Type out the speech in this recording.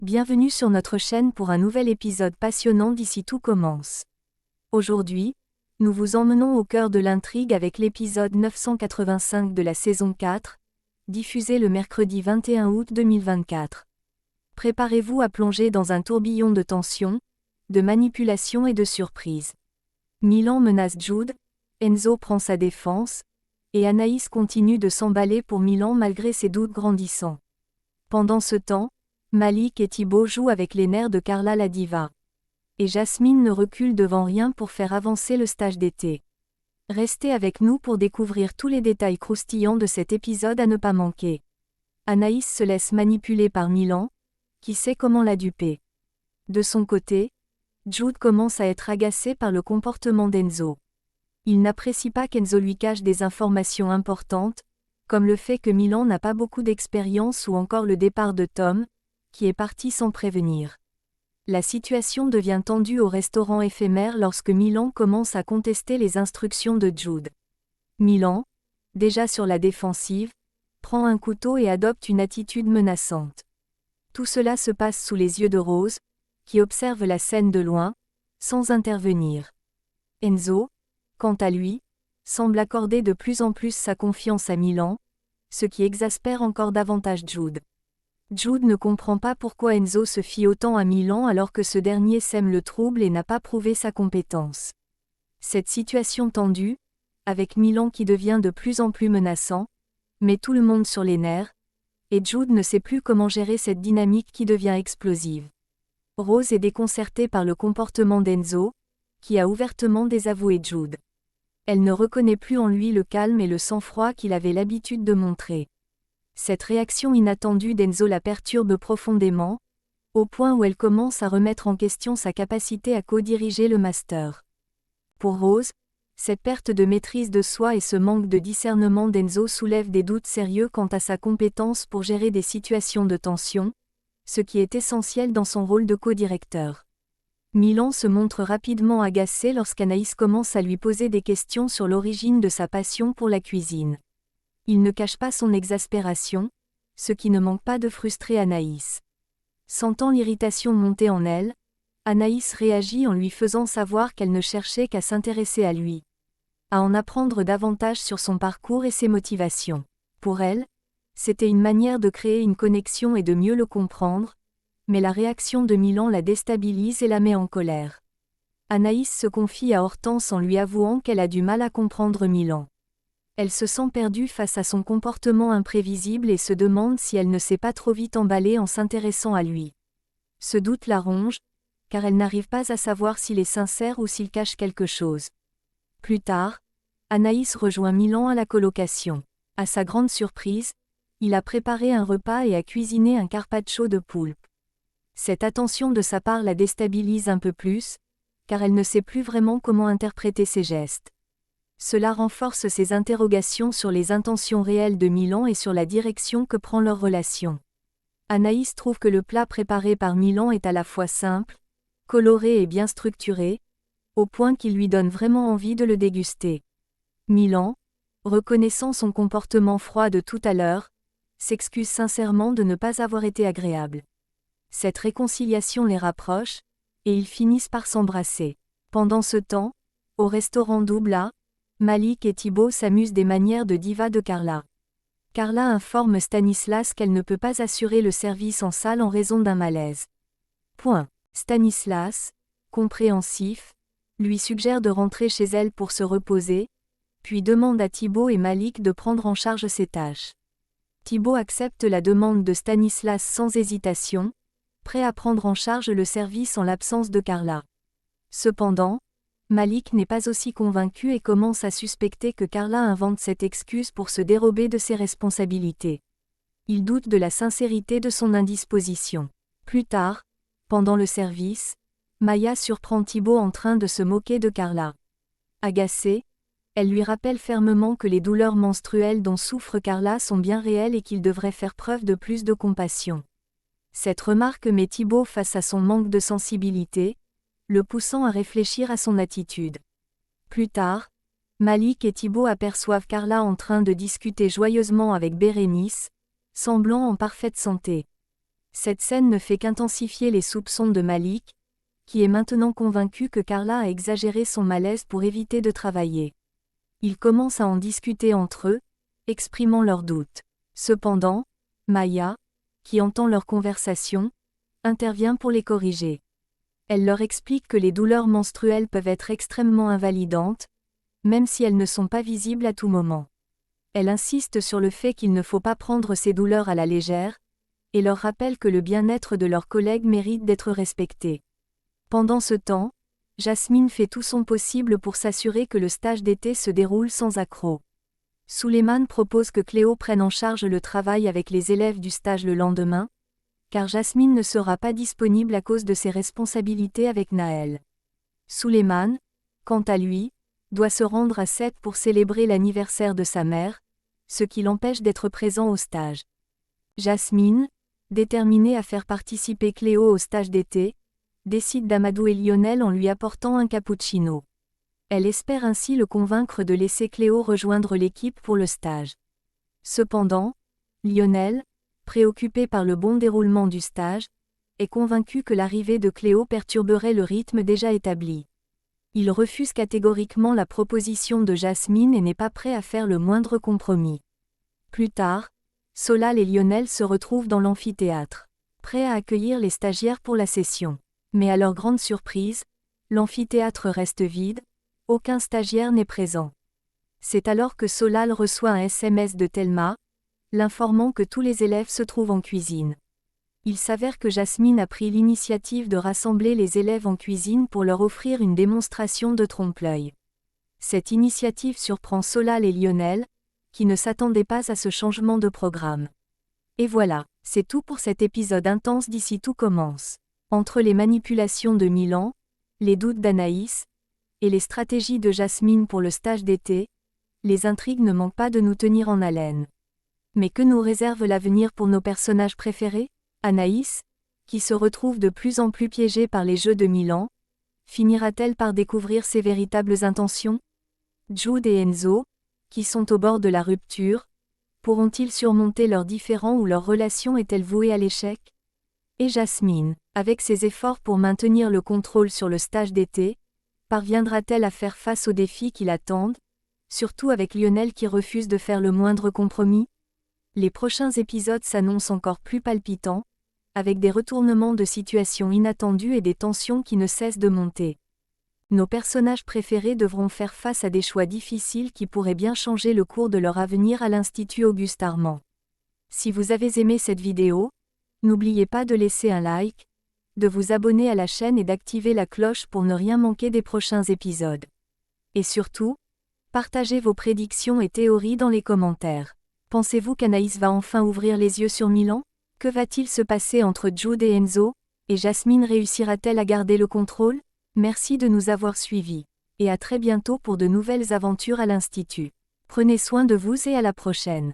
Bienvenue sur notre chaîne pour un nouvel épisode passionnant d'Ici tout commence. Aujourd'hui, nous vous emmenons au cœur de l'intrigue avec l'épisode 985 de la saison 4, diffusé le mercredi 21 août 2024. Préparez-vous à plonger dans un tourbillon de tension, de manipulation et de surprise. Milan menace Jude, Enzo prend sa défense, et Anaïs continue de s'emballer pour Milan malgré ses doutes grandissants. Pendant ce temps, Malik et Thibaut jouent avec les nerfs de Carla la diva. Et Jasmine ne recule devant rien pour faire avancer le stage d'été. Restez avec nous pour découvrir tous les détails croustillants de cet épisode à ne pas manquer. Anaïs se laisse manipuler par Milan, qui sait comment la duper. De son côté, Jude commence à être agacé par le comportement d'Enzo. Il n'apprécie pas qu'Enzo lui cache des informations importantes, comme le fait que Milan n'a pas beaucoup d'expérience ou encore le départ de Tom, qui est parti sans prévenir. La situation devient tendue au restaurant éphémère lorsque Milan commence à contester les instructions de Jude. Milan, déjà sur la défensive, prend un couteau et adopte une attitude menaçante. Tout cela se passe sous les yeux de Rose, qui observe la scène de loin, sans intervenir. Enzo, quant à lui, semble accorder de plus en plus sa confiance à Milan, ce qui exaspère encore davantage Jude. Jude ne comprend pas pourquoi Enzo se fie autant à Milan alors que ce dernier sème le trouble et n'a pas prouvé sa compétence. Cette situation tendue, avec Milan qui devient de plus en plus menaçant, met tout le monde sur les nerfs, et Jude ne sait plus comment gérer cette dynamique qui devient explosive. Rose est déconcertée par le comportement d'Enzo, qui a ouvertement désavoué Jude. Elle ne reconnaît plus en lui le calme et le sang-froid qu'il avait l'habitude de montrer. Cette réaction inattendue d'Enzo la perturbe profondément, au point où elle commence à remettre en question sa capacité à co-diriger le master. Pour Rose, cette perte de maîtrise de soi et ce manque de discernement d'Enzo soulèvent des doutes sérieux quant à sa compétence pour gérer des situations de tension, ce qui est essentiel dans son rôle de co-directeur. Milan se montre rapidement agacé lorsqu'Anaïs commence à lui poser des questions sur l'origine de sa passion pour la cuisine. Il ne cache pas son exaspération, ce qui ne manque pas de frustrer Anaïs. Sentant l'irritation monter en elle, Anaïs réagit en lui faisant savoir qu'elle ne cherchait qu'à s'intéresser à lui, à en apprendre davantage sur son parcours et ses motivations. Pour elle, c'était une manière de créer une connexion et de mieux le comprendre, mais la réaction de Milan la déstabilise et la met en colère. Anaïs se confie à Hortense en lui avouant qu'elle a du mal à comprendre Milan. Elle se sent perdue face à son comportement imprévisible et se demande si elle ne s'est pas trop vite emballée en s'intéressant à lui. Ce doute la ronge, car elle n'arrive pas à savoir s'il est sincère ou s'il cache quelque chose. Plus tard, Anaïs rejoint Milan à la colocation. À sa grande surprise, il a préparé un repas et a cuisiné un carpaccio de poulpe. Cette attention de sa part la déstabilise un peu plus, car elle ne sait plus vraiment comment interpréter ses gestes. Cela renforce ses interrogations sur les intentions réelles de Milan et sur la direction que prend leur relation. Anaïs trouve que le plat préparé par Milan est à la fois simple, coloré et bien structuré, au point qu'il lui donne vraiment envie de le déguster. Milan, reconnaissant son comportement froid de tout à l'heure, s'excuse sincèrement de ne pas avoir été agréable. Cette réconciliation les rapproche, et ils finissent par s'embrasser. Pendant ce temps, au restaurant Doubla, Malik et Thibaut s'amusent des manières de diva de Carla. Carla informe Stanislas qu'elle ne peut pas assurer le service en salle en raison d'un malaise. Stanislas, compréhensif, lui suggère de rentrer chez elle pour se reposer, puis demande à Thibaut et Malik de prendre en charge ses tâches. Thibaut accepte la demande de Stanislas sans hésitation, prêt à prendre en charge le service en l'absence de Carla. Cependant, Malik n'est pas aussi convaincu et commence à suspecter que Carla invente cette excuse pour se dérober de ses responsabilités. Il doute de la sincérité de son indisposition. Plus tard, pendant le service, Maya surprend Thibaut en train de se moquer de Carla. Agacée, elle lui rappelle fermement que les douleurs menstruelles dont souffre Carla sont bien réelles et qu'il devrait faire preuve de plus de compassion. Cette remarque met Thibaut face à son manque de sensibilité, le poussant à réfléchir à son attitude. Plus tard, Malik et Thibaut aperçoivent Carla en train de discuter joyeusement avec Bérénice, semblant en parfaite santé. Cette scène ne fait qu'intensifier les soupçons de Malik, qui est maintenant convaincu que Carla a exagéré son malaise pour éviter de travailler. Ils commencent à en discuter entre eux, exprimant leurs doutes. Cependant, Maya, qui entend leur conversation, intervient pour les corriger. Elle leur explique que les douleurs menstruelles peuvent être extrêmement invalidantes, même si elles ne sont pas visibles à tout moment. Elle insiste sur le fait qu'il ne faut pas prendre ces douleurs à la légère, et leur rappelle que le bien-être de leurs collègues mérite d'être respecté. Pendant ce temps, Jasmine fait tout son possible pour s'assurer que le stage d'été se déroule sans accroc. Suleiman propose que Cléo prenne en charge le travail avec les élèves du stage le lendemain, car Jasmine ne sera pas disponible à cause de ses responsabilités avec Naël. Suleiman, quant à lui, doit se rendre à Sète pour célébrer l'anniversaire de sa mère, ce qui l'empêche d'être présent au stage. Jasmine, déterminée à faire participer Cléo au stage d'été, décide d'amadouer Lionel en lui apportant un cappuccino. Elle espère ainsi le convaincre de laisser Cléo rejoindre l'équipe pour le stage. Cependant, Lionel, préoccupé par le bon déroulement du stage, est convaincu que l'arrivée de Cléo perturberait le rythme déjà établi. Il refuse catégoriquement la proposition de Jasmine et n'est pas prêt à faire le moindre compromis. Plus tard, Solal et Lionel se retrouvent dans l'amphithéâtre, prêts à accueillir les stagiaires pour la session. Mais à leur grande surprise, l'amphithéâtre reste vide, aucun stagiaire n'est présent. C'est alors que Solal reçoit un SMS de Thelma, l'informant que tous les élèves se trouvent en cuisine. Il s'avère que Jasmine a pris l'initiative de rassembler les élèves en cuisine pour leur offrir une démonstration de trompe-l'œil. Cette initiative surprend Solal et Lionel, qui ne s'attendaient pas à ce changement de programme. Et voilà, c'est tout pour cet épisode intense d'Ici tout commence. Entre les manipulations de Milan, les doutes d'Anaïs, et les stratégies de Jasmine pour le stage d'été, les intrigues ne manquent pas de nous tenir en haleine. Mais que nous réserve l'avenir pour nos personnages préférés ? Anaïs, qui se retrouve de plus en plus piégée par les jeux de Milan, finira-t-elle par découvrir ses véritables intentions ? Jude et Enzo, qui sont au bord de la rupture, pourront-ils surmonter leurs différends ou leur relation est-elle vouée à l'échec ? Et Jasmine, avec ses efforts pour maintenir le contrôle sur le stage d'été, parviendra-t-elle à faire face aux défis qui l'attendent, surtout avec Lionel qui refuse de faire le moindre compromis ? Les prochains épisodes s'annoncent encore plus palpitants, avec des retournements de situation inattendus et des tensions qui ne cessent de monter. Nos personnages préférés devront faire face à des choix difficiles qui pourraient bien changer le cours de leur avenir à l'Institut Auguste Armand. Si vous avez aimé cette vidéo, n'oubliez pas de laisser un like, de vous abonner à la chaîne et d'activer la cloche pour ne rien manquer des prochains épisodes. Et surtout, partagez vos prédictions et théories dans les commentaires. Pensez-vous qu'Anaïs va enfin ouvrir les yeux sur Milan ? Que va-t-il se passer entre Jude et Enzo ? Et Jasmine réussira-t-elle à garder le contrôle ? Merci de nous avoir suivis. Et à très bientôt pour de nouvelles aventures à l'Institut. Prenez soin de vous et à la prochaine.